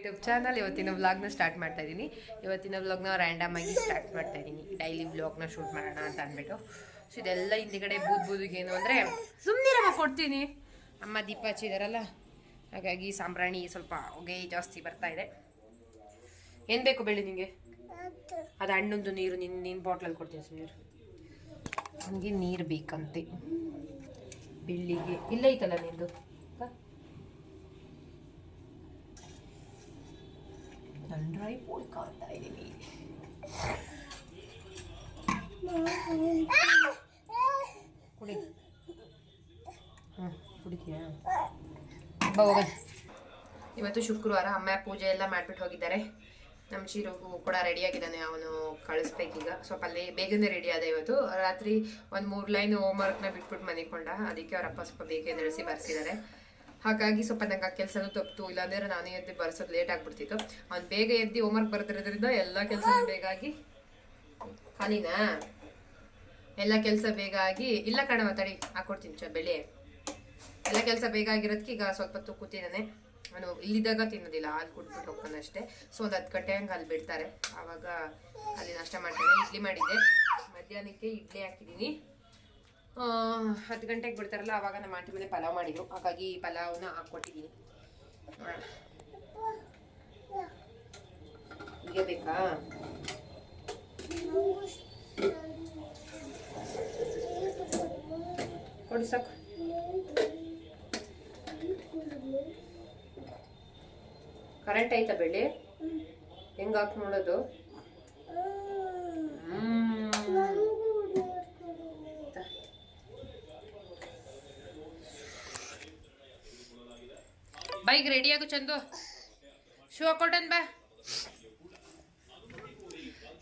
YouTube channel. ಇವತ್ತಿನ ವ್ಲಾಗ್ನ start ಮಾಡ್ತಾ ಇದ್ದೀನಿ. ಇವತ್ತಿನ ವ್ಲಾಗ್ನ ರ್ಯಾಂಡಮ್ ಆಗಿ ಸ್ಟಾರ್ಟ್ ಮಾಡ್ತಾ ಇದ್ದೀನಿ. ಡೈಲಿ ವ್ಲಾಗ್ನ ಶೂಟ್ ಮಾಡೋಣ ಅಂತ ಅಂದ್ಬಿಟ್ಟು. ಸೊ ಇದೆಲ್ಲ ಹಿಂದಿಗಡೆ ಬೂದಿಗೇನು ಅಂದರೆ ಸುಮ್ಮನೆ ಕೊಡ್ತೀನಿ. ಅಮ್ಮ ದೀಪ ಹಚ್ಚಿದಾರಲ್ಲ, ಹಾಗಾಗಿ ಸಾಂಬ್ರಾಣಿ ಸ್ವಲ್ಪ ಹೊಗೆ ಜಾಸ್ತಿ ಬರ್ತಾ ಇದೆ. ಏನು ಬೇಕು ಬೆಳ್ಳಿ ನಿಮಗೆ? ಅದು ಹಣ್ಣೊಂದು ನೀರು ನಿನ್ನ ಬಾಟ್ಲಲ್ಲಿ ಕೊಡ್ತೀನಿ. ಸುಮ್ಮನೆ ನನಗೆ ನೀರು ಬೇಕಂತೆ ಬೆಳ್ಳಿಗೆ. ಇಲ್ಲ ಐತಲ್ಲ ನಿಂದು ಡ್ರೈ ಪೋಲ್ ಕಾಣ್ತಾ ಇದ್ದೀನಿ. ಕುಡಿ. ಕುಡಿತೀಯಾ? ಇವತ್ತು ಶುಕ್ರವಾರ. ಅಮ್ಮ ಪೂಜೆ ಎಲ್ಲ ಮಾಡಿಬಿಟ್ಟು ಹೋಗಿದ್ದಾರೆ. ನಮ್ಮ ಚೀರುಗೂ ಕೂಡ ರೆಡಿ ಆಗಿದ್ದಾನೆ, ಅವನು ಕಳಿಸ್ಬೇಕೀಗ. ಸ್ವಲ್ಪ ಅಲ್ಲಿ ಬೇಗನೆ ರೆಡಿ ಆದ. ಇವತ್ತು ರಾತ್ರಿ ಒಂದು 3 ಲೈನ್ ಹೋಮ್ವರ್ಕ್ನ ಬಿಟ್ಬಿಟ್ಟು ಮನೆಕೊಂಡ. ಅದಕ್ಕೆ ಅವರಪ್ಪ ಸ್ವಲ್ಪ ಬೇಗ ಎದುರಿಸಿ ಬರ್ಸಿದ್ದಾರೆ. ಹಾಗಾಗಿ ಸ್ವಲ್ಪ ನಂಗೆ ಆ ಕೆಲಸನೂ ತಪ್ಪಿತು. ಇಲ್ಲಾಂದ್ರೆ ನಾನೇ ಎದ್ದು ಬರ್ಸೋದು ಲೇಟ್ ಆಗ್ಬಿಡ್ತಿತ್ತು. ಅವ್ನು ಬೇಗ ಎದ್ದು ಹೋಮ್ವರ್ಕ್ ಬರ್ತಿರೋದ್ರಿಂದ ಎಲ್ಲ ಕೆಲಸ ಬೇಗ ಆಗಿ ಖಾಲಿನಾ ಎಲ್ಲ ಕೆಲಸ ಬೇಗ ಆಗಿ. ಇಲ್ಲ ಕಣ ಮಾತಾಡಿ ಹಾಕೊಡ್ತೀನಿ ಬೆಳೆ. ಎಲ್ಲ ಕೆಲಸ ಬೇಗ ಆಗಿರೋದಕ್ಕೆ ಈಗ ಸ್ವಲ್ಪ ಹೊತ್ತು ಕೂತಿದ್ದಾನೆ. ಅವನು ಇಲ್ಲಿದ್ದಾಗ ತಿನ್ನೋದಿಲ್ಲ, ಹಾಲು ಕುಟ್ಬಿಟ್ಟು ಹೋಗ್ತಾನೆ ಅಷ್ಟೇ. ಸೊ ಒಂದು 10 ಗಂಟೆ ಹಂಗೆ ಅಲ್ಲಿ ಬಿಡ್ತಾರೆ, ಆವಾಗ ಅಲ್ಲಿ ನಾಷ್ಟ ಮಾಡ್ತಾನೆ. ಇಡ್ಲಿ ಮಾಡಿದ್ದೆ, ಮಧ್ಯಾಹ್ನಕ್ಕೆ ಇಡ್ಲಿ ಹಾಕಿದ್ದೀನಿ. 10 ಗಂಟೆಗೆ ಬಿಡ್ತಾರಲ್ಲ, ಆವಾಗ ನಮ್ಮ ಆಂಟಿ ಮನೆ ಪಲಾವ್ ಮಾಡಿದ್ರು, ಹಾಗಾಗಿ ಪಲಾವ್ನ ಹಾಕ್ಕೊಟ್ಟಿದ್ದೀನಿ. ಹೀಗೆ ಬೇಕಾ? ಕೊಡಿ ಸಾಕು. ಕರೆಂಟ್ ಐತಾ ಬೆಳ್ಳಿ? ಹೆಂಗೆ ಹಾಕಿ ನೋಡೋದು? ಬೈಕ್ ರೆಡಿ ಆಗು ಚಂದು, ಶೂ ಹಾಕೊಟ್ಟನ್ ಬಾ.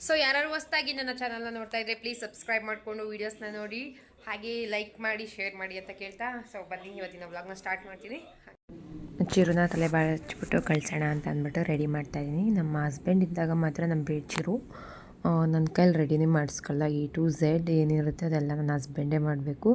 ಸೊ ಯಾರು ಹೊಸ್ದಾಗಿ ನನ್ನ ಚಾನಲ್ನ ನೋಡ್ತಾ ಇದ್ರೆ ಪ್ಲೀಸ್ ಸಬ್ಸ್ಕ್ರೈಬ್ ಮಾಡಿಕೊಂಡು ವೀಡಿಯೋಸ್ನ ನೋಡಿ, ಹಾಗೆ ಲೈಕ್ ಮಾಡಿ ಶೇರ್ ಮಾಡಿ ಅಂತ ಕೇಳ್ತಾ, ಸೊ ಬನ್ನಿ ಇವತ್ತಿನ ವ್ಲಾಗ್ನ ಸ್ಟಾರ್ಟ್ ಮಾಡ್ತೀನಿ. ಚಿರುನ ತಲೆ ಬಾಚಿಬಿಟ್ಟು ಕಳ್ಸೋಣ ಅಂತ ಅಂದ್ಬಿಟ್ಟು ರೆಡಿ ಮಾಡ್ತಾಯಿದ್ದೀನಿ. ನಮ್ಮ ಹಸ್ಬೆಂಡ್ ಇದ್ದಾಗ ಮಾತ್ರ ನಮ್ಮ ಚಿರು ನನ್ನ ಕೈಲಿ ರೆಡಿನೇ ಮಾಡಿಸ್ಕೊಳ್ಳ. A to Z ಏನಿರುತ್ತೆ ಅದೆಲ್ಲ ನನ್ನ ಹಸ್ಬೆಂಡೇ ಮಾಡಬೇಕು.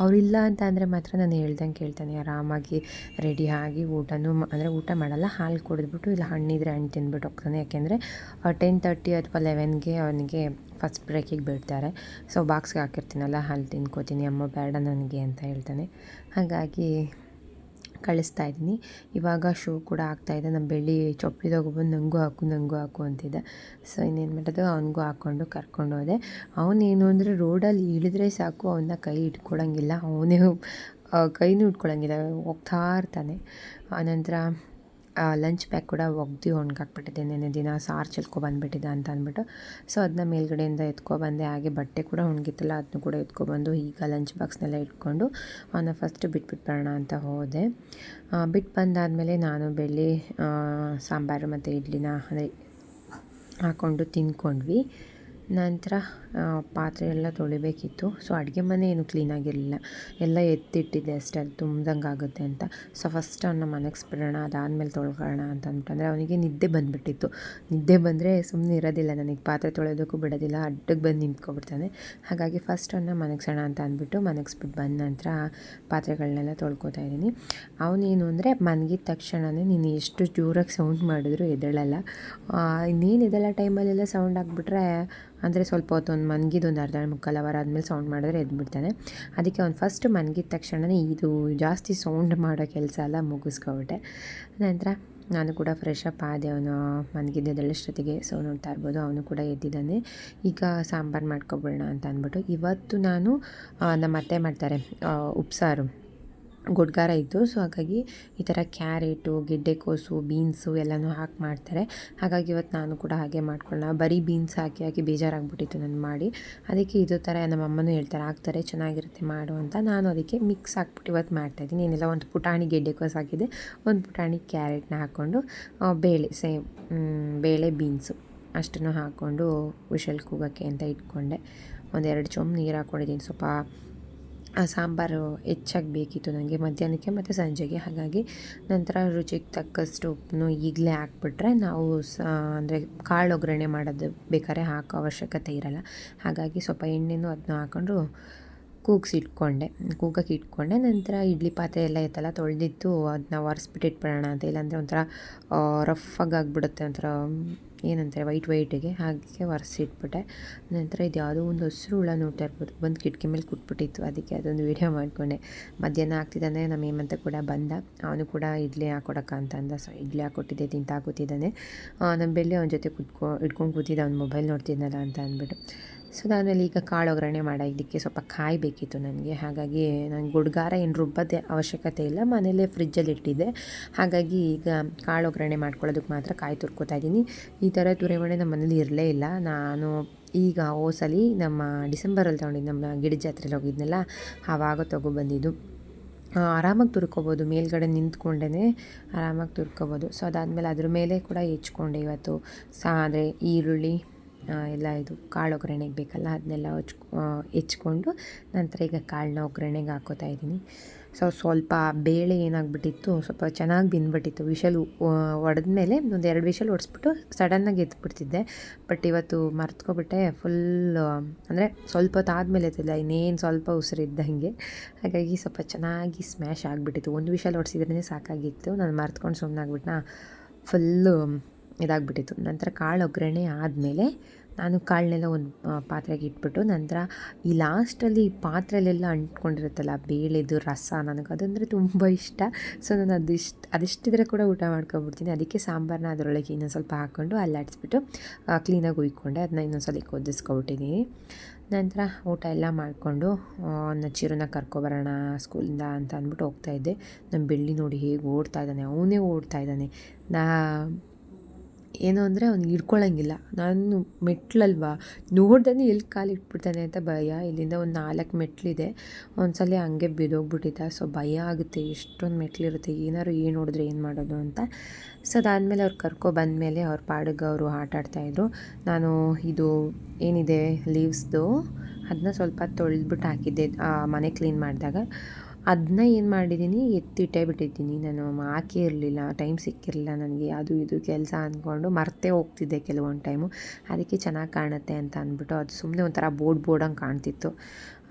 ಅವರಿಲ್ಲ ಅಂತ ಅಂದರೆ ಮಾತ್ರ ನಾನು ಹೇಳ್ದಂಗೆ ಕೇಳ್ತಾನೆ. ಆರಾಮಾಗಿ ರೆಡಿ ಆಗಿ ಊಟನೂ ಅಂದರೆ ಊಟ ಮಾಡಲ್ಲ, ಹಾಲು ಕುಡಿದ್ಬಿಟ್ಟು ಇಲ್ಲ ಹಣ್ಣಿದ್ರೆ ಹಣ್ಣು ತಿಂದ್ಬಿಟ್ಟು ಹೋಗ್ತಾನೆ. ಯಾಕೆಂದರೆ 10:30 ಅಥವಾ 11ಗೆ ಅವನಿಗೆ ಫಸ್ಟ್ ಬ್ರೇಕಿಗೆ ಬಿಡ್ತಾರೆ. ಸೊ ಬಾಕ್ಸ್ಗೆ ಹಾಕಿರ್ತೀನಲ್ಲ, ಹಾಲು ತಿನ್ಕೋತೀನಿ, ಅಮ್ಮ ಬೇಡ ನನಗೆ ಅಂತ ಹೇಳ್ತಾನೆ. ಹಾಗಾಗಿ ಕಳಿಸ್ತಾ ಇದ್ದೀನಿ. ಇವಾಗ ಶೂ ಕೂಡ ಆಗ್ತಾಯಿದೆ. ನಮ್ಮ ಬೆಳ್ಳಿ ಚೊಪ್ಪಿದಾಗ ನನಗೂ ಹಾಕು ಅಂತಿದ್ದೆ. ಸೊ ಇನ್ನೇನು ಮಾಡೋದು, ಅವನಿಗೂ ಹಾಕ್ಕೊಂಡು ಕರ್ಕೊಂಡು ಹೋದೆ. ಅವನೇನು ಅಂದರೆ ರೋಡಲ್ಲಿ ಇಳಿದ್ರೆ ಸಾಕು, ಅವನ್ನ ಕೈ ಇಟ್ಕೊಳಂಗಿಲ್ಲ, ಅವನೇ ಕೈನೂ ಇಟ್ಕೊಳಂಗಿಲ್ಲ, ಹೋಗ್ತಾ ಇರ್ತಾನೆ. ಆನಂತರ ಲಂಚ್ ಬ್ಯಾಗ್ ಕೂಡ ಒಗ್ದು ಒಣಗಾಕ್ಬಿಟ್ಟಿದ್ದೆ. ನೆನ್ನೆ ದಿನ ಸಾರು ಚೆಲ್ಕೊಬಂದ್ಬಿಟ್ಟಿದ್ದೆ ಅಂತ ಅಂದ್ಬಿಟ್ಟು. ಸೊ ಅದನ್ನ ಮೇಲ್ಗಡೆಯಿಂದ ಎತ್ಕೊಬಂದೆ. ಹಾಗೆ ಬಟ್ಟೆ ಕೂಡ ಒಣಗಿತ್ತಲ್ಲ, ಅದನ್ನು ಕೂಡ ಎತ್ಕೊಬಂದು ಈಗ ಲಂಚ್ ಬಾಕ್ಸ್ನೆಲ್ಲ ಇಟ್ಕೊಂಡು ಅವನ್ನ ಫಸ್ಟ್ ಬಿಟ್ಬಿಟ್ಟು ಬರೋಣ ಅಂತ ಹೋದೆ. ಬಿಟ್ಟು ಬಂದಾದಮೇಲೆ ನಾನು ಬೆಳ್ಳಿ ಸಾಂಬಾರು ಮತ್ತು ಇಡ್ಲಿನ ಅದೇ ಹಾಕ್ಕೊಂಡು ತಿಂದ್ಕೊಂಡ್ವಿ. ನಂತರ ಪಾತ್ರೆ ಎಲ್ಲ ತೊಳಿಬೇಕಿತ್ತು. ಸೊ ಅಡುಗೆ ಮನೆ ಏನು ಕ್ಲೀನಾಗಿರಲಿಲ್ಲ, ಎಲ್ಲ ಎತ್ತಿಟ್ಟಿದ್ದೆ ಅಷ್ಟೇ, ಅದು ತುಂಬ್ದಂಗೆ ಆಗುತ್ತೆ ಅಂತ. ಸೊ ಫಸ್ಟ್ ಅವನ್ನ ಮನಗಿಸ್ಬಿಡೋಣ, ಅದಾದಮೇಲೆ ತೊಳ್ಕೊಳ್ಳೋಣ ಅಂತ ಅಂದ್ಬಿಟ್ಟಂದರೆ ಅವನಿಗೆ ನಿದ್ದೆ ಬಂದುಬಿಟ್ಟಿತ್ತು. ನಿದ್ದೆ ಬಂದರೆ ಸುಮ್ಮನೆ ಇರೋದಿಲ್ಲ, ನನಗೆ ಪಾತ್ರೆ ತೊಳೆಯೋದಕ್ಕೂ ಬಿಡೋದಿಲ್ಲ, ಅಡ್ಡಕ್ಕೆ ಬಂದು ನಿಂತ್ಕೊಬಿಡ್ತಾನೆ. ಹಾಗಾಗಿ ಫಸ್ಟ್ ಅವನ್ನ ಮನಗಿಸೋಣ ಅಂತ ಅಂದ್ಬಿಟ್ಟು ಮನಗಿಸ್ಬಿಟ್ಟು ಬಂದ ನಂತರ ಪಾತ್ರೆಗಳನ್ನೆಲ್ಲ ತೊಳ್ಕೊತಾ ಇದ್ದೀನಿ. ಅವನೇನು ಅಂದರೆ ಮನಗಿದ ತಕ್ಷಣವೇ ನೀನು ಎಷ್ಟು ಜೋರಾಗಿ ಸೌಂಡ್ ಮಾಡಿದ್ರು ಎದ್ದೇಳಲ್ಲ. ಇನ್ನೇನು ಇದೆಲ್ಲ ಟೈಮಲ್ಲೆಲ್ಲ ಸೌಂಡ್ ಆಗಿಬಿಟ್ರೆ ಅಂದರೆ ಸ್ವಲ್ಪ ಹೊತ್ತು ಒಂದು ಮನಗಿದ ಒಂದು 1/2 ಅವರ್ ಆದಮೇಲೆ ಸೌಂಡ್ ಮಾಡಿದ್ರೆ ಎದ್ಬಿಡ್ತಾನೆ. ಅದಕ್ಕೆ ಅವ್ನು ಫಸ್ಟ್ ಮನಗಿದ ತಕ್ಷಣವೇ ಇದು ಜಾಸ್ತಿ ಸೌಂಡ್ ಮಾಡೋ ಕೆಲಸ ಎಲ್ಲ ಮುಗಿಸ್ಕೊಬಿಟ್ಟೆ. ನಂತರ ನಾನು ಕೂಡ ಫ್ರೆಶ್ ಅಪ್ ಆದೆ ಅವನು ಮನಗಿದ್ದೆಲ್ಲಷ್ಟೊತ್ತಿಗೆ. ಸೊ ನೋಡ್ತಾ ಇರ್ಬೋದು, ಅವನು ಕೂಡ ಎದ್ದಿದ್ದಾನೆ. ಈಗ ಸಾಂಬಾರು ಮಾಡ್ಕೊಬಿಡೋಣ ಅಂತ ಅಂದ್ಬಿಟ್ಟು ಇವತ್ತು ನಾನು ನಮ್ಮ ಅತ್ತೆ ಮಾಡ್ತಾರೆ ಉಪ್ಸಾರು, ಗುಡ್ಗಾರ ಇತ್ತು. ಸೊ ಹಾಗಾಗಿ ಈ ಥರ ಕ್ಯಾರೆಟು, ಗೆಡ್ಡೆಕೋಸು, ಬೀನ್ಸು ಎಲ್ಲನೂ ಹಾಕಿ ಮಾಡ್ತಾರೆ. ಹಾಗಾಗಿ ಇವತ್ತು ನಾನು ಕೂಡ ಹಾಗೆ ಮಾಡ್ಕೊಳ್ಳೋಣ. ಬರೀ ಬೀನ್ಸ್ ಹಾಕಿ ಬೇಜಾರಾಗ್ಬಿಟ್ಟಿತ್ತು ನಾನು ಮಾಡಿ. ಅದಕ್ಕೆ ಇದು ಥರ ನಮ್ಮ ಅಮ್ಮನೂ ಹೇಳ್ತಾರೆ, ಹಾಕ್ತಾರೆ ಚೆನ್ನಾಗಿರುತ್ತೆ ಮಾಡು ಅಂತ. ನಾನು ಅದಕ್ಕೆ ಮಿಕ್ಸ್ ಹಾಕ್ಬಿಟ್ಟು ಇವತ್ತು ಮಾಡ್ತಾಯಿದ್ದೀನಿ. ಏನೆಲ್ಲ ಒಂದು ಪುಟಾಣಿ ಗೆಡ್ಡೆಕೋಸು ಹಾಕಿದೆ, ಒಂದು ಪುಟಾಣಿ ಕ್ಯಾರೆಟ್ನ ಹಾಕ್ಕೊಂಡು ಬೇಳೆ ಬೇಳೆ ಬೀನ್ಸು ಅಷ್ಟನ್ನು ಹಾಕ್ಕೊಂಡು ವಿಷಲ್ ಕೂಗೋಕ್ಕೆ ಅಂತ ಇಟ್ಕೊಂಡೆ. 1-2 ಚೊಂಬು ನೀರು ಹಾಕ್ಕೊಂಡಿದ್ದೀನಿ. ಸ್ವಲ್ಪ ಸಾಂಬಾರು ಹೆಚ್ಚಾಗಿ ಬೇಕಿತ್ತು ನನಗೆ ಮಧ್ಯಾಹ್ನಕ್ಕೆ ಮತ್ತು ಸಂಜೆಗೆ. ಹಾಗಾಗಿ ನಂತರ ರುಚಿಗೆ ತಕ್ಕಷ್ಟು ಉಪ್ಪನ್ನು ಈಗಲೇ ಹಾಕ್ಬಿಟ್ರೆ ನಾವು ಅಂದರೆ ಕಾಳು ಒಗ್ಗರಣೆ ಮಾಡೋದು ಬೇಕಾದ್ರೆ ಹಾಕೋ ಅವಶ್ಯಕತೆ ಇರಲ್ಲ. ಹಾಗಾಗಿ ಸ್ವಲ್ಪ ಎಣ್ಣೆನೂ ಅದನ್ನ ಹಾಕ್ಕೊಂಡು ಕೂಗಕ್ಕೆ ಇಟ್ಕೊಂಡೆ. ನಂತರ ಇಡ್ಲಿ ಪಾತ್ರೆ ಎಲ್ಲ ಇತ್ತಲ್ಲ ತೊಳೆದಿತ್ತು, ಅದನ್ನ ಒರೆಸ್ಬಿಟ್ಟು ಇಟ್ಬಿಡೋಣ ಅಂತ. ಇಲ್ಲಾಂದರೆ ಒಂಥರ ರಫಾಗಿ ಆಗಿಬಿಡುತ್ತೆ, ಒಂಥರ ಏನಂತಾರೆ ವೈಟಿಗೆ, ಹಾಗೆ ಒರೆಸಿಟ್ಬಿಟ್ಟೆ. ನಂತರ ಇದು ಯಾವುದೋ ಒಂದು ಹಸಿರು ಹುಳ ನೋಡ್ತಾ ಇರ್ಬೋದು, ಬಂದು ಕಿಟಕಿ ಮೇಲೆ ಕೂತ್ಬಿಟ್ಟಿತ್ತು. ಅದಕ್ಕೆ ಅದೊಂದು ವೀಡಿಯೋ ಮಾಡಿಕೊಂಡೆ. ಮಧ್ಯಾಹ್ನ ಆಗ್ತಿದ್ದಾನೆ, ನಮ್ಮ ಹೇಮಂತ ಕೂಡ ಬಂದ. ಅವನು ಕೂಡ ಇಡ್ಲಿ ಹಾಕೊಡಕ್ಕ ಅಂತ ಅಂದ. ಸೊ ಇಡ್ಲಿ ಹಾಕೊಟ್ಟಿದ್ದೆ, ತಿಂತಾ ಕೂತಿದ್ದಾನೆ. ನಮ್ಮ ಬೆಳ್ಳಿ ಅವನ ಜೊತೆ ಇಟ್ಕೊಂಡು ಕೂತಿದ್ದ, ಅವ್ನು ಮೊಬೈಲ್ ನೋಡ್ತಿದ್ನಲ್ಲ ಅಂತ ಅಂದ್ಬಿಟ್ಟು. ಸೊ ಅದಾದಮೇಲೆ ಈಗ ಕಾಳು ಒಗ್ಗರಣೆ ಇದಕ್ಕೆ ಸ್ವಲ್ಪ ಕಾಯಿ ಬೇಕಿತ್ತು ನನಗೆ. ಹಾಗಾಗಿ ನನಗೆ ಗುಡ್ಗಾರ ಏನು ರುಬ್ಬದೇ ಅವಶ್ಯಕತೆ ಇಲ್ಲ, ಮನೇಲೇ ಫ್ರಿಜ್ಜಲ್ಲಿ ಇಟ್ಟಿದ್ದೆ. ಹಾಗಾಗಿ ಈಗ ಕಾಳು ಒಗ್ಗರಣೆ ಮಾಡ್ಕೊಳ್ಳೋದಕ್ಕೆ ಮಾತ್ರ ಕಾಯಿ ತುರ್ಕೋತಾ ಇದ್ದೀನಿ. ಈ ಥರ ತುರಿಮಣೆ ನಮ್ಮ ಮನೇಲಿ ಇರಲೇ ಇಲ್ಲ. ನಾನು ಈಗ ಹೋಸಲಿ ನಮ್ಮ ಡಿಸೆಂಬರಲ್ಲಿ ತೊಗೊಂಡಿದ್ದು, ನಮ್ಮ ಗಿಡ ಜಾತ್ರೆಯಲ್ಲಿ ಹೋಗಿದ್ನಲ್ಲ ಆವಾಗ ತೊಗೊಬಂದಿದ್ದು. ಆರಾಮಾಗಿ ತುರ್ಕೋಬೋದು, ಮೇಲ್ಗಡೆ ನಿಂತ್ಕೊಂಡೇ ಆರಾಮಾಗಿ ತುರ್ಕೋಬೋದು. ಸೊ ಅದಾದಮೇಲೆ ಅದ್ರ ಮೇಲೆ ಕೂಡ ಹೆಚ್ಕೊಂಡೆ ಇವತ್ತು. ಅಂದರೆ ಈರುಳ್ಳಿ ಎಲ್ಲ ಇದು ಕಾಳು ಒಗ್ಗರಣೆಗೆ ಬೇಕಲ್ಲ, ಅದನ್ನೆಲ್ಲ ಹೆಚ್ಕೊಂಡು ನಂತರ ಈಗ ಕಾಳನ್ನ ಒಗ್ಗರಣೆಗೆ ಹಾಕೋತಾ ಇದ್ದೀನಿ. ಸೊ ಸ್ವಲ್ಪ ಬೇಳೆ ಏನಾಗ್ಬಿಟ್ಟಿತ್ತು, ಸ್ವಲ್ಪ ಚೆನ್ನಾಗಿ ಬೆಂದ್ಬಿಟ್ಟಿತ್ತು. ವಿಷಲ್ ಹೊಡೆದ್ಮೇಲೆ ಒಂದು 2 ವಿಷಲ್ ಹೊಡೆಸ್ಬಿಟ್ಟು ಸಡನ್ನಾಗಿ ಎತ್ಬಿಡ್ತಿದ್ದೆ. ಬಟ್ ಇವತ್ತು ಮರ್ತ್ಕೊಬಿಟ್ಟೆ ಫುಲ್, ಅಂದರೆ ಸ್ವಲ್ಪ ಹೊತ್ತು ಆದಮೇಲೆ ಎತ್ತಿಲ್ಲ, ಇನ್ನೇನು ಸ್ವಲ್ಪ ಉಸಿರಿದ್ದಂಗೆ. ಹಾಗಾಗಿ ಸ್ವಲ್ಪ ಚೆನ್ನಾಗಿ ಸ್ಮ್ಯಾಶ್ ಆಗಿಬಿಟ್ಟಿತ್ತು. 1 ವಿಷಲ್ ಹೊಡೆಸಿದ್ರೇ ಸಾಕಾಗಿತ್ತು. ನಾನು ಮರ್ತ್ಕೊಂಡು ಸುಮ್ಮನಾಗ್ಬಿಟ್ನಾ, ಫುಲ್ಲು ಇದಾಗ್ಬಿಟ್ಟಿತ್ತು. ನಂತರ ಕಾಳು ಒಗ್ಗರಣೆ ಆದಮೇಲೆ ನಾನು ಕಾಳನ್ನೆಲ್ಲ ಒಂದು ಪಾತ್ರೆಗೆ ಇಟ್ಬಿಟ್ಟು, ನಂತರ ಈ ಲಾಸ್ಟಲ್ಲಿ ಪಾತ್ರೆಯಲ್ಲೆಲ್ಲ ಅಂಟ್ಕೊಂಡಿರುತ್ತಲ್ಲ ಬೇಳೆದು ರಸ, ನನಗೆ ಅದಂದರೆ ತುಂಬ ಇಷ್ಟ. ಸೊ ನಾನು ಅದಿಷ್ಟಿದ್ರೆ ಕೂಡ ಊಟ ಮಾಡ್ಕೊಬಿಡ್ತೀನಿ. ಅದಕ್ಕೆ ಸಾಂಬಾರನ್ನ ಅದರೊಳಗೆ ಇನ್ನೊಂದು ಸ್ವಲ್ಪ ಹಾಕ್ಕೊಂಡು ಅಲ್ಲಾಡಿಸ್ಬಿಟ್ಟು ಕ್ಲೀನಾಗಿ ಉಯ್ಕೊಂಡೆ. ಅದನ್ನ ಇನ್ನೊಂದ್ಸಲ ಕೊದಿಸ್ಕೊಬಿಟ್ಟಿದ್ದೀನಿ. ನಂತರ ಊಟ ಎಲ್ಲ ಮಾಡಿಕೊಂಡು ನನ್ನ ಚಿರುನ ಕರ್ಕೊಬರೋಣ ಸ್ಕೂಲಿಂದ ಅಂತ ಅಂದ್ಬಿಟ್ಟು ಹೋಗ್ತಾಯಿದ್ದೆ. ನಮ್ಮ ಬೆಳ್ಳಿ ನೋಡಿ ಹೇಗೆ ಓಡ್ತಾ ಇದ್ದಾನೆ, ಅವನೇ ಓಡ್ತಾ ಇದ್ದಾನೆ. ಏನು ಅಂದರೆ ಅವ್ನು ಹಿಡ್ಕೊಳಂಗಿಲ್ಲ. ನಾನು ಮೆಟ್ಲಲ್ವಾ, ನೋಡ್ದೇ ಎಲ್ಲಿ ಕಾಲು ಇಟ್ಬಿಡ್ತಾನೆ ಅಂತ ಭಯ. ಇಲ್ಲಿಂದ ಒಂದು 4 ಮೆಟ್ಲಿದೆ. ಒಂದ್ಸಲ ಹಂಗೆ ಬಿದ್ದೋಗ್ಬಿಟ್ಟಿದ್ದ. ಸೊ ಭಯ ಆಗುತ್ತೆ, ಎಷ್ಟೊಂದು ಮೆಟ್ಲಿರುತ್ತೆ, ಏನಾದ್ರು ಏನು ನೋಡಿದ್ರೆ ಏನು ಮಾಡೋದು ಅಂತ. ಸೊ ಅದಾದಮೇಲೆ ಅವ್ರು ಕರ್ಕೊಬಂದಮೇಲೆ ಅವ್ರ ಪಾಡಿಗೆ ಅವರು ಆಟ ಆಡ್ತಾಯಿದ್ರು. ನಾನು ಇದು ಏನಿದೆ ಲೀವ್ಸ್ದು ಅದನ್ನ ಸ್ವಲ್ಪ ತೊಳೆದ್ಬಿಟ್ಟು ಹಾಕಿದ್ದೆ ಮನೆ ಕ್ಲೀನ್ ಮಾಡಿದಾಗ. ಅದನ್ನ ಏನು ಮಾಡಿದ್ದೀನಿ, ಎತ್ತಿಟ್ಟೇ ಬಿಟ್ಟಿದ್ದೀನಿ. ನಾನು ಹಾಕೇ ಇರಲಿಲ್ಲ, ಟೈಮ್ ಸಿಕ್ಕಿರಲಿಲ್ಲ ನನಗೆ. ಅದು ಇದು ಕೆಲಸ ಅಂದ್ಕೊಂಡು ಮರ್ತೇ ಹೋಗ್ತಿದ್ದೆ ಕೆಲವೊಂದು ಟೈಮು. ಅದಕ್ಕೆ ಚೆನ್ನಾಗಿ ಕಾಣುತ್ತೆ ಅಂತ ಅಂದ್ಬಿಟ್ಟು ಅದು ಸುಮ್ಮನೆ ಒಂಥರ ಬೋರ್ಡಂಗೆ ಕಾಣ್ತಿತ್ತು,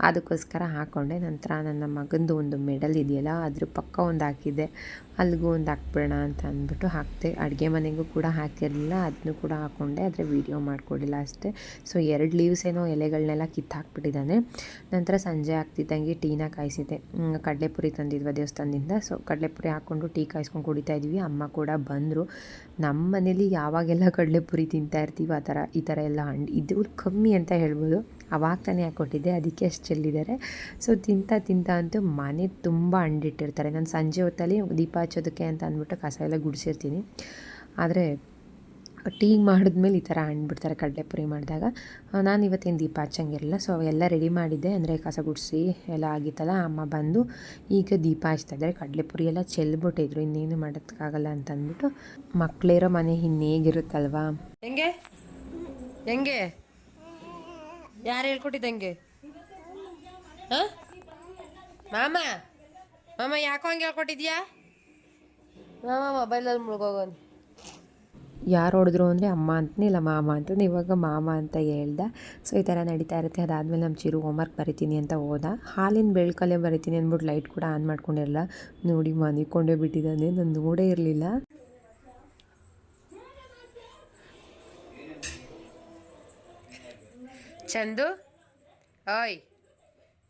ಅದಕ್ಕೋಸ್ಕರ ಹಾಕ್ಕೊಂಡೆ. ನಂತರ ನನ್ನ ಮಗಂದು ಒಂದು ಮೆಡಲ್ ಇದೆಯಲ್ಲ, ಅದ್ರ ಪಕ್ಕ ಒಂದು ಹಾಕಿದ್ದೆ, ಅಲ್ಲಿಗೂ ಒಂದು ಹಾಕ್ಬಿಡೋಣ ಅಂತ ಅಂದ್ಬಿಟ್ಟು ಹಾಕಿದೆ. ಅಡುಗೆ ಮನೆಗೂ ಕೂಡ ಹಾಕಿರಲಿಲ್ಲ, ಅದನ್ನು ಕೂಡ ಹಾಕ್ಕೊಂಡೆ, ಆದರೆ ವೀಡಿಯೋ ಮಾಡಿಕೊಡಿಲ್ಲ ಅಷ್ಟೇ. ಸೊ 2 ಲೀವ್ಸ್ ಏನೋ ಎಲೆಗಳನ್ನೆಲ್ಲ ಕಿತ್ತು ಹಾಕ್ಬಿಟ್ಟಿದ್ದಾನೆ. ನಂತರ ಸಂಜೆ ಆಗ್ತಿದ್ದಂಗೆ ಟೀನ ಕಾಯಿಸಿದೆ. ಕಡಲೆಪುರಿ ತಂದಿದ್ವಿ ದೇವಸ್ಥಾನದಿಂದ. ಸೊ ಕಡಲೆಪುರಿ ಹಾಕ್ಕೊಂಡು ಟೀ ಕಾಯಿಸ್ಕೊಂಡು ಕುಡಿತಾ ಇದ್ವಿ. ಅಮ್ಮ ಕೂಡ ಬಂದರು. ನಮ್ಮ ಮನೇಲಿ ಯಾವಾಗೆಲ್ಲ ಕಡಲೆಪುರಿ ತಿಂತಾ ಇರ್ತೀವಿ ಈ ಥರ ಎಲ್ಲ ಇದು ಕಮ್ಮಿ ಅಂತ ಹೇಳ್ಬೋದು. ಅವಾಗ ತಾನೇ ಹಾಕ್ಕೊಟ್ಟಿದ್ದೆ, ಅದಕ್ಕೆ ಅಷ್ಟು ಚೆಲ್ಲಿದ್ದಾರೆ. ಸೊ ತಿಂತ ಅಂತೂ ಮನೆ ತುಂಬ ಹಂಡಿಟ್ಟಿರ್ತಾರೆ. ನಾನು ಸಂಜೆ ಹೊತ್ತಲ್ಲಿ ದೀಪ ಹಚ್ಚೋದಕ್ಕೆ ಅಂತ ಅಂದ್ಬಿಟ್ಟು ಕಸ ಎಲ್ಲ ಗುಡಿಸಿರ್ತೀನಿ. ಆದರೆ ಟೀ ಮಾಡಿದ್ಮೇಲೆ ಈ ಥರ ಹಂಡ್ಬಿಡ್ತಾರೆ ಕಡಲೆಪುರಿ ಮಾಡಿದಾಗ. ನಾನು ಇವತ್ತೇನು ದೀಪ ಹಚ್ಚಂಗಿರಲಿಲ್ಲ. ಸೊ ಎಲ್ಲ ರೆಡಿ ಮಾಡಿದ್ದೆ, ಅಂದರೆ ಕಸ ಗುಡಿಸಿ ಎಲ್ಲ ಆಗಿತ್ತಲ್ಲ. ಅಮ್ಮ ಬಂದು ಈಗ ದೀಪ ಹಚ್ತಾಯಿದ್ದಾರೆ. ಕಡಲೆಪುರಿ ಎಲ್ಲ ಚೆಲ್ಬಿಟ್ಟಿದ್ರು, ಇನ್ನೇನು ಮಾಡೋದಕ್ಕಾಗಲ್ಲ ಅಂತ ಅಂದ್ಬಿಟ್ಟು. ಮಕ್ಕಳಿರೋ ಮನೆ ಇನ್ನೇಗಿರುತ್ತಲ್ವಾ. ಹೆಂಗೆ ಯಾರು ಹೇಳ್ಕೊಟ್ಟಿದ್ದಂಗೆ? ಹಾಂ ಮಾಮ ಯಾಕೋ ಹಂಗೆ ಹೇಳ್ಕೊಟ್ಟಿದ್ಯಾ? ಮಾಮ ಮೊಬೈಲಲ್ಲಿ ಮುಳುಗೋಗೋನು. ಯಾರು ಹೊಡೆದ್ರು ಅಂದರೆ ಅಮ್ಮ ಅಂತನೇ, ಇಲ್ಲ ಮಾಮ ಅಂತಂದು. ಇವಾಗ ಮಾಮ ಅಂತ ಹೇಳ್ದೆ. ಸೊ ಈ ಥರ ನಡೀತಾ ಇರುತ್ತೆ. ಅದಾದಮೇಲೆ ನಮ್ಮ ಚಿರು ಹೋಮ್ವರ್ಕ್ ಬರಿತೀನಿ ಅಂತ ಹೋದ. ಹಾಲಿನ ಬೆಳ್ಕಲ್ಲೇ ಬರಿತೀನಿ ಅಂದ್ಬಿಟ್ಟು ಲೈಟ್ ಕೂಡ ಆನ್ ಮಾಡ್ಕೊಂಡಿರಲ್ಲ. ನೋಡಿ ಮನಿಕೊಂಡೇ ಬಿಟ್ಟಿದ್ದಾನೆ, ನಾನು ನೋಡೇ ಇರಲಿಲ್ಲ. ಚಂದು, ಓಯ್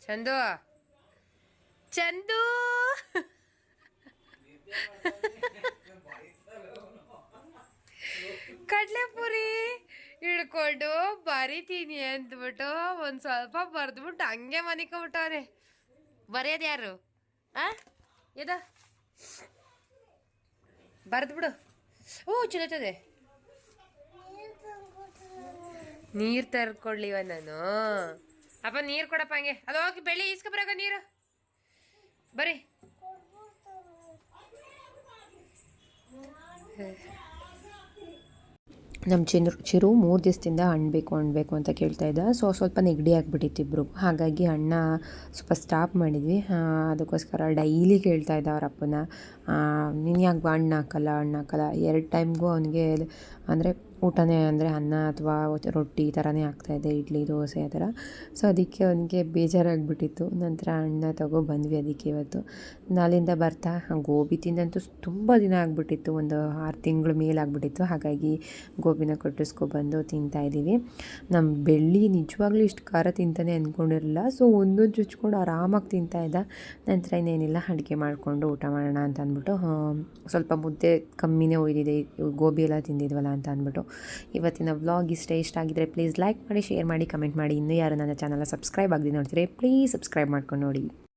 ಚಂದು ಕಡಲೆಪುರಿ ಹಿಡ್ಕೊಂಡು ಬರಿತೀನಿ ಅಂದ್ಬಿಟ್ಟು ಒಂದು ಸ್ವಲ್ಪ ಬರೆದ್ಬಿಟ್ಟು ಹಂಗೆ ಮನಿಕೊಂಬಿಟ್ಟವ್ರೆ. ಬರೆಯೋದು ಯಾರು? ಎದ ಬರೆದ್ಬಿಡು. ಚಲೋತದೆ. ನೀರು ತರ್ಕೊಡ್ಲಿವ ನಾನು? ಅಪ್ಪ ನೀರು ಕೊಡಪ್ಪ. ಹಂಗೆ ಅದು ಹೋಗಿ ಬೆಳಿ ಈಸ್ಕೊಬರಾಗ ನೀರು ಬರೀ. ನಮ್ಮ ಚಿರು 3 ದಿವಸದಿಂದ ಹಣ್ಣಬೇಕು ಅಂತ ಕೇಳ್ತಾ ಇದ್ದ. ಸೊ ಸ್ವಲ್ಪ ನೆಗಡಿ ಆಗಿಬಿಟ್ಟಿತ್ತು ಇಬ್ಬರು. ಹಾಗಾಗಿ ಹಣ್ಣ ಸ್ವಲ್ಪ ಸ್ಟಾಪ್ ಮಾಡಿದ್ವಿ. ಅದಕ್ಕೋಸ್ಕರ ಡೈಲಿ ಕೇಳ್ತಾ ಇದ್ದ ಅವ್ರ ಅಪ್ಪನ, ನೀನು ಯಾಕೆ ಹಣ್ಣು ಹಾಕಲ್ಲ 2 ಟೈಮ್ಗೂ ಅವನಿಗೆ ಅಂದರೆ ಊಟನೇ ಅಂದರೆ ಅನ್ನ ಅಥವಾ ರೊಟ್ಟಿ ಈ ಥರನೇ ಆಗ್ತಾಯಿದ್ದೆ, ಇಡ್ಲಿ ದೋಸೆ ಆ ಥರ. ಸೊ ಅದಕ್ಕೆ ಅವನಿಗೆ ಬೇಜಾರಾಗಿಬಿಟ್ಟಿತ್ತು. ನಂತರ ಅಣ್ಣ ಬಂದ್ವಿ ಅದಕ್ಕೆ ಇವತ್ತು. ಅಲ್ಲಿಂದ ಬರ್ತಾ ಗೋಬಿ ತಿಂದಂತೂ ತುಂಬ ದಿನ ಆಗಿಬಿಟ್ಟಿತ್ತು, ಒಂದು 6 ತಿಂಗಳ ಮೇಲಾಗ್ಬಿಟ್ಟಿತ್ತು. ಹಾಗಾಗಿ ಗೋಬಿನ ಕೊಟ್ಟಿಸ್ಕೊಬಂದು ತಿಂತಾಯಿದ್ದೀವಿ. ನಮ್ಮ ಬೆಳ್ಳಿ ನಿಜವಾಗ್ಲೂ ಇಷ್ಟು ಖಾರ ತಿಂತಾನೆ ಅಂದ್ಕೊಂಡಿರಲಿಲ್ಲ. ಸೊ ಒಂದೊಂದು ಚುಚ್ಕೊಂಡು ಆರಾಮಾಗಿ ತಿಂತಾಯಿದ್ದ. ನಂತರ ಇನ್ನೇನಿಲ್ಲ, ಅಡುಗೆ ಮಾಡಿಕೊಂಡು ಊಟ ಮಾಡೋಣ ಅಂತ ಅಂದ್ಬಿಟ್ಟು ಸ್ವಲ್ಪ ಮುದ್ದೆ ಕಮ್ಮಿನೇ ಒಯ್ದಿದೆ, ಗೋಬಿ ಎಲ್ಲ ತಿಂದಿದ್ವಲ್ಲ ಅಂತ ಅಂದ್ಬಿಟ್ಟು. ಇವತ್ತಿನ ವ್ಲಾಗ್ ಇಷ್ಟ ಆಗಿದ್ರೆ ಪ್ಲೀಸ್ ಲೈಕ್ ಮಾಡಿ, ಶೇರ್ ಮಾಡಿ, ಕಮೆಂಟ್ ಮಾಡಿ. ಇನ್ನೂ ಯಾರು ನನ್ನ ಚಾನಲ್ನ ಸಬ್ಸ್ಕ್ರೈಬ್ ಆಗದೆ ನೋಡ್ತೀರಿ ಪ್ಲೀಸ್ ಸಬ್ಸ್ಕ್ರೈಬ್ ಮಾಡ್ಕೊಂಡು ನೋಡಿ.